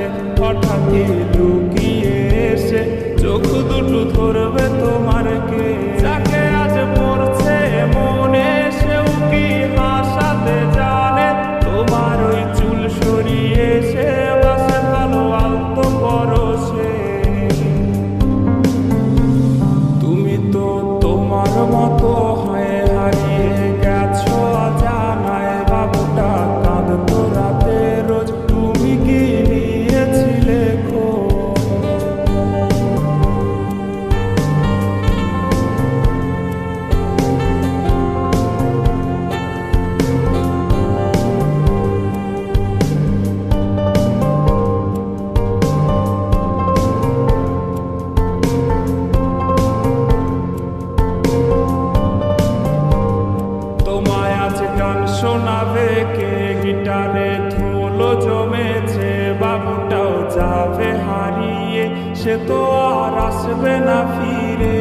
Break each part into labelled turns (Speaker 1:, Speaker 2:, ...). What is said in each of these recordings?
Speaker 1: সাথে হঠাৎই লুকিয়ে এসে চোখ দুটো ধরবে তোমার কে? যাকে আজ পড়ছে মনে সেও কি হাসাতে জানে? তোমার ওই চুল সরিয়ে সে বাসে ভালো আলতো পরশে। তুমি তো তোমার মতো হয়ে হারিয়ে গেছো অজানায়। বাবুটা কাঁদতো রাতে রোজ, তুমি কি নিয়েছিলে খোঁজ? তোমায় আজ গান শোনাবে কে? গিটারে ধুলো জমেছে, বাবুটাও যাবে হারিয়ে, সে তো আর আসবে না ফিরে।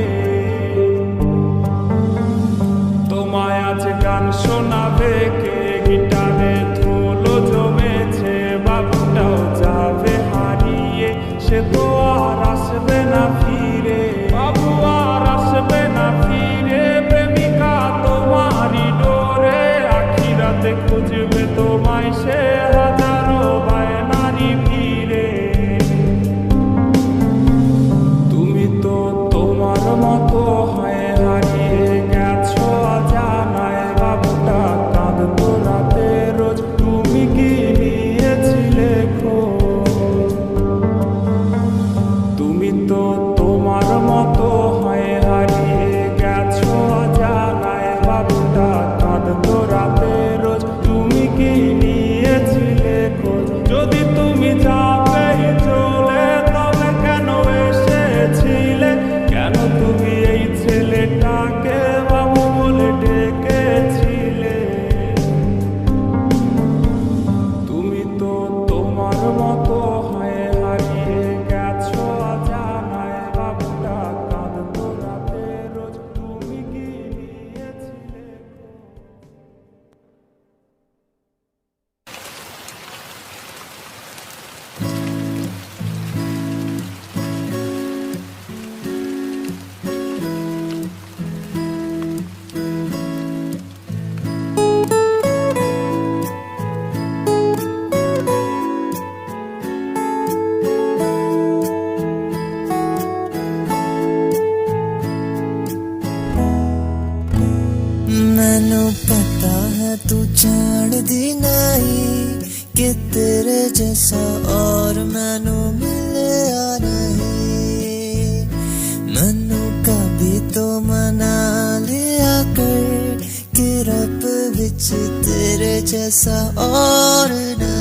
Speaker 1: তোমায় আজ গান শোনাবে কে? গিটারে ধুলো জমেছে, বাবুটাও যাবে হারিয়ে, সে তো আর আসবে না ফিরে। বাবু আর আসবে না ফিরে, প্রেমিকা তোমারই ডোরে আখিরাতে খুঁজবে তোমায় সে হাজারো বায়নারি ভিড়ে। তুমি তো তোমার মতো হয়ে হারিয়ে গেছো অজানায়। বাবুটা কাঁদতো রাতে রোজ, তুমি কি নিয়েছিলে খোঁজ? তুমি তো তোমার মতো হয়ে হারিয়ে গেছো অজানায়। বাবুটা কাঁদতো রাতে রোজ, তুমি কি নিয়েছিলে খোঁজ? যদি তুমি যাবে চলে তবে কেন এসেছিলে? কেন তুমি এই ছেলেটাকে বাবু বলে ডেকেছিলে? তুমি তো তোমার মতো হয়ে হারিয়ে গেছো অজানায়। বাবুটা কাঁদতো রাতে রোজ, তুমি কি নিয়েছিলে খোঁজ?
Speaker 2: मैनू पता है तू जानदी नहीं कि तेरे जैसा और मैनू मिलया नहीं। मैनू कभी तो मना लिया कर कि रब विच तेरे जैसा और नहीं।